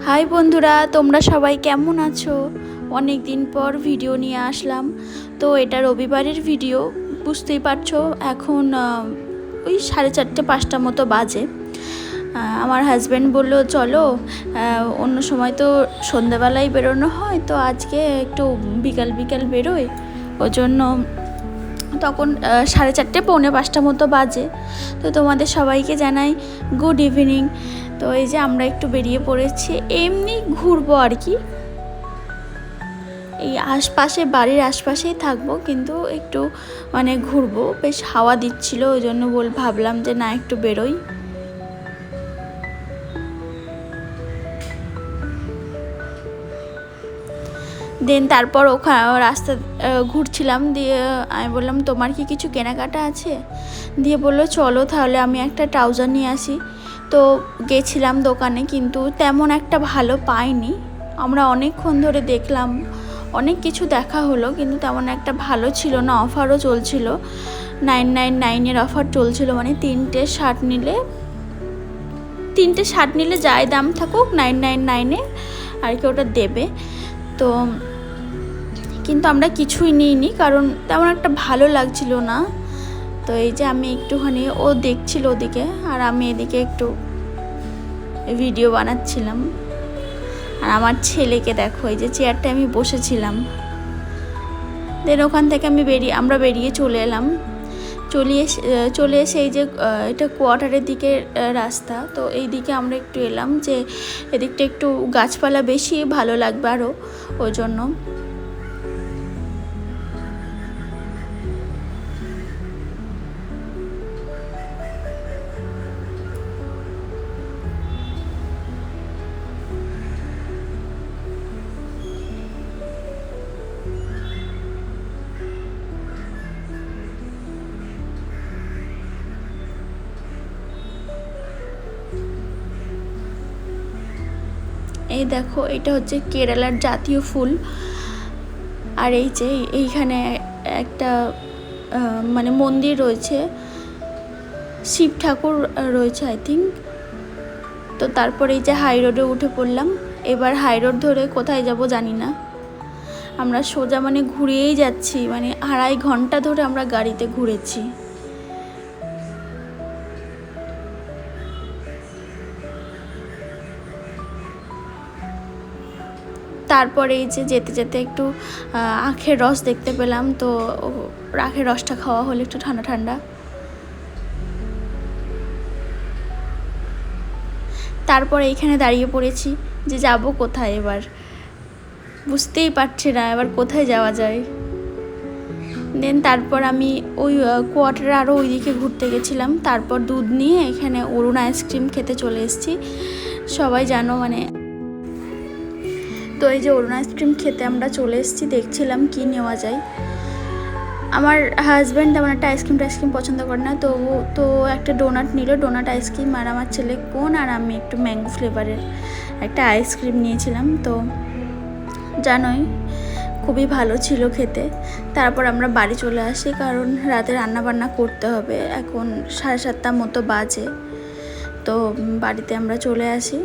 High বন্ধুরা, তোমরা সবাই কেমন আছো? অনেক দিন পর ভিডিও নিয়ে আসলাম। তো এটা রবিবারের ভিডিও, বুঝতেই পারছো। এখন ওই 4:30-5টা মতো বাজে। আমার হাজব্যান্ড বলল চলো, অন্য সময় তো সন্ধ্যাবেলায় বেরোনো হয়, তো আজকে একটু বিকাল বিকাল বেরোয়। ওই জন্য তখন 4:30-5টা মতো বাজে। তো তোমাদের সবাইকে জানাই গুড ইভিনিং। তো এই যে আমরা একটু বেরিয়ে পড়েছি, এমনি ঘুরবো আর কি। এই আশপাশে, বাড়ির আশপাশেই থাকবো, কিন্তু একটু মানে ঘুরবো। বেশ হাওয়া দিচ্ছিল, ওই জন্য ভাবলাম যে না, একটু বেরোই। দেন তারপর রাস্তা ঘুরছিলাম, দিয়ে আমি বললাম তোমার কি কিছু কেনাকাটা আছে? দিয়ে বললো চলো তাহলে আমি একটা ট্রাউজার নিয়ে আসি। তো গেছিলাম দোকানে, কিন্তু তেমন একটা ভালো পাইনি। আমরা অনেকক্ষণ ধরে দেখলাম, অনেক কিছু দেখা হলো, কিন্তু তেমন একটা ভালো ছিল না। অফারও চলছিল, 999-এর অফার চলছিল, মানে তিনটে শার্ট নিলে যাই দাম থাকুক 999-এ আর কি ওটা দেবে। তো কিন্তু আমরা কিছুই নিইনি, কারণ তেমন একটা ভালো লাগছিল না। তো এই যে আমি একটুখানি, ও দেখছিল ওদিকে আর আমি এদিকে একটু ভিডিও বানাচ্ছিলাম। আর আমার ছেলেকে দেখো, এই যে চেয়ারটা আমি বসেছিলাম। দেন ওখান থেকে আমরা বেরিয়ে চলে এলাম। চলে এসে এই যে এটা কোয়ার্টারের দিকে রাস্তা, তো এই দিকে আমরা একটু এলাম, যে এদিকটা একটু গাছপালা বেশি, ভালো লাগবে আরও, ওই জন্য। এই দেখো, এটা হচ্ছে কেরালার জাতীয় ফুল। আর এই যে এইখানে একটা মানে মন্দির রয়েছে, শিব ঠাকুর রয়েছে আই থিঙ্ক। তো তারপরে এই যে হাই রোডে উঠে পড়লাম। এবার হাই রোড ধরে কোথায় যাব জানি না, আমরা সোজা মানে ঘুরেই যাচ্ছি, মানে 2.5 ঘন্টা ধরে আমরা গাড়িতে ঘুরেছি। তারপরে এই যে যেতে যেতে একটু আখের রস দেখতে পেলাম, তো আখের রসটা খাওয়া হলো একটু ঠান্ডা ঠান্ডা। তারপরে এইখানে দাঁড়িয়ে পড়েছি যে যাব কোথায়, এবার বুঝতেই পারছি না এবার কোথায় যাওয়া যায়। দেন তারপর আমি ওই কোয়ার্টারে আরও ওইদিকে ঘুরতে গেছিলাম। তারপর দুধ নিয়ে এখানে অরুণ আইসক্রিম খেতে চলে এসেছি। সবাই জানো মানে, তো এই যে অরুণ আইসক্রিম খেতে আমরা চলে এসেছি, দেখছিলাম কি নেওয়া যায়। আমার হাজব্যান্ড তেমন একটা আইসক্রিম পছন্দ করে না, তো একটা ডোনাট নিল, ডোনাট আইসক্রিম। আর আমার ছেলে কোন, আর আমি একটু ম্যাঙ্গো ফ্লেভারের একটা আইসক্রিম নিয়েছিলাম। তো জানোই খুবই ভালো ছিল খেতে। তারপর আমরা বাড়ি চলে আসি, কারণ রাতে রান্নাবান্না করতে হবে। এখন 7:30 মতো বাজে। তো বাড়িতে আমরা চলে আসি।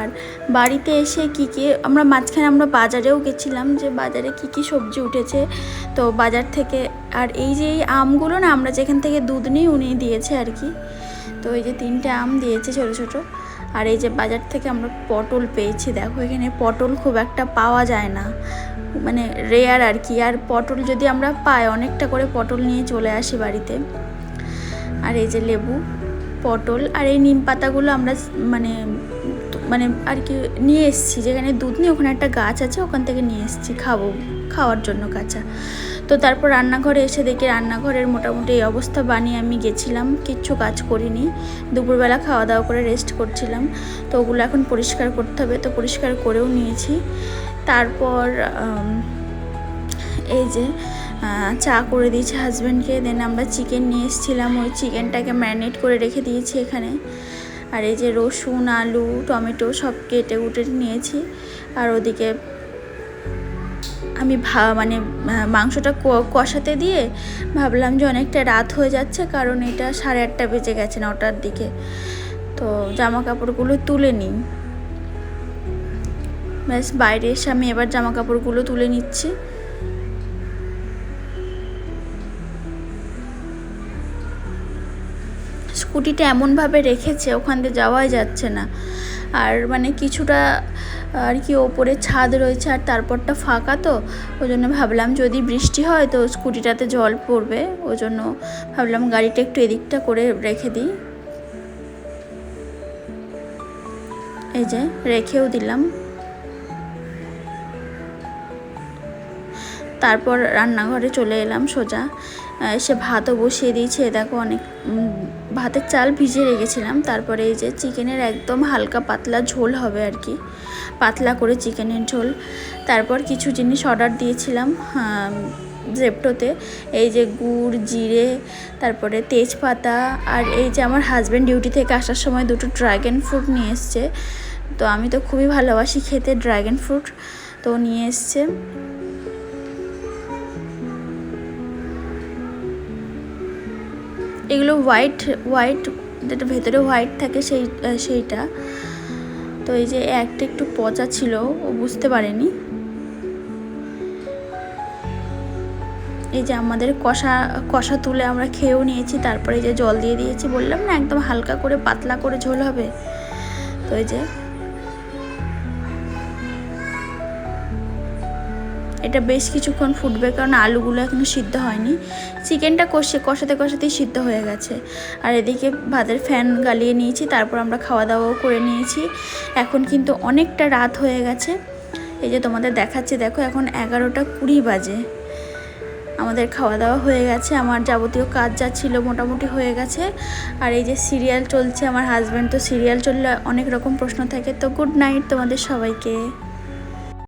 আর বাড়িতে এসে আমরা মাঝখানে বাজারেও গেছিলাম, যে বাজারে কি সবজি উঠেছে। তো বাজার থেকে, আর এই যে এই আমগুলো না, আমরা যেখান থেকে দুধ নিই উনি দিয়েছে আর কি। তো এই যে 3টে আম দিয়েছে ছোটো ছোটো। আর এই যে বাজার থেকে আমরা পটল পেয়েছি। দেখো, এখানে পটল খুব একটা পাওয়া যায় না, মানে রেয়ার আর কি। আর পটল যদি আমরা পাই, অনেকটা করে পটল নিয়ে চলে আসি বাড়িতে। আর এই যে লেবু, পটল, আর এই নিম পাতাগুলো আমরা মানে আর কি নিয়ে এসেছি। যেখানে দুধ নিই ওখানে একটা গাছ আছে, ওখান থেকে নিয়ে এসেছি খাওয়ার জন্য কাঁচা। তো তারপর রান্নাঘরে এসে দেখি রান্নাঘরের মোটামুটি এই অবস্থা। বানিয়ে আমি গেছিলাম, কিচ্ছু কাজ করিনি। দুপুরবেলা খাওয়া দাওয়া করে রেস্ট করছিলাম। তো ওগুলো এখন পরিষ্কার করতে হবে, তো পরিষ্কার করেও নিয়েছি। তারপর এই যে চা করে দিয়েছি হাজব্যান্ডকে। দেন আমরা চিকেন নিয়ে এসেছিলাম, ওই চিকেনটাকে ম্যারিনেট করে রেখে দিয়েছি এখানে। আর এই যে রসুন, আলু, টমেটো সব কেটে কুটে নিয়েছি। আর ওদিকে আমি মানে মাংসটা কষাতে দিয়ে ভাবলাম যে অনেকটা রাত হয়ে যাচ্ছে, কারণ এটা 8:30 বেজে গেছে, 9টার দিকে। তো জামা কাপড়গুলো তুলে নিই। ব্যাস বাইরে এসে আমি এবার জামা কাপড়গুলো তুলে নিচ্ছি। স্কুটিটা এমনভাবে রেখেছে ওখান দিয়ে যাওয়াই যাচ্ছে না, আর মানে কিছুটা আর কি ওপরে ছাদ রয়েছে আর তারপরটা ফাঁকা, তো ওই জন্য ভাবলাম যদি বৃষ্টি হয় তো স্কুটিটাতে জল পড়বে, ওই জন্য ভাবলাম গাড়িটা একটু এদিকটা করে রেখে দিই। এই যে রেখেও দিলাম। তারপর রান্নাঘরে চলে এলাম সোজা, এসে ভাতও বসিয়ে দিয়েছি। দেখো অনেক ভাতের চাল ভিজিয়ে রেখেছিলাম। তারপরে এই যে চিকেনের একদম হালকা পাতলা ঝোল হবে আর কি, পাতলা করে চিকেনের ঝোল। তারপর কিছু জিনিস অর্ডার দিয়েছিলাম জেপ্টোতে, এই যে গুড়, জিরে, তারপরে তেজপাতা, আর এই যে আমার হাজব্যান্ড ডিউটি থেকে আসার সময় 2টো ড্রাগন ফ্রুট নিয়ে এসছে। তো আমি তো খুবই ভালোবাসি খেতে ড্রাগন ফ্রুট, তো নিয়ে এসছে। এগুলো হোয়াইট যেটা ভেতরে হোয়াইট থাকে সেইটা। তো এই যে একটা একটু পচা ছিল, ও বুঝতে পারেনি। এই যে আমাদের কষা তুলে আমরা খেয়েও নিয়েছি। তারপরে এই যে জল দিয়ে দিয়েছি, বললাম না একদম হালকা করে পাতলা করে ঝোল হবে। তো এই যে এটা বেশ কিছুক্ষণ ফুটবে, কারণ আলুগুলো এখনো সিদ্ধ হয়নি। চিকেনটা কষাতেই সিদ্ধ হয়ে গেছে। আর এদিকে ভাতের ফ্যান গালিয়ে নিয়েছি, তারপর আমরা খাওয়া দাওয়াও করে নিয়েছি। এখন কিন্তু অনেকটা রাত হয়ে গেছে। এই যে তোমাদের দেখাচ্ছি, দেখো এখন 11:20 বাজে। আমাদের খাওয়া দাওয়া হয়ে গেছে, আমার যাবতীয় কাজ যা ছিল মোটামুটি হয়ে গেছে। আর এই যে সিরিয়াল চলছে, আমার হাজব্যান্ড তো সিরিয়াল চললে অনেক রকম প্রশ্ন থাকে। তো গুড নাইট তোমাদের সবাইকে।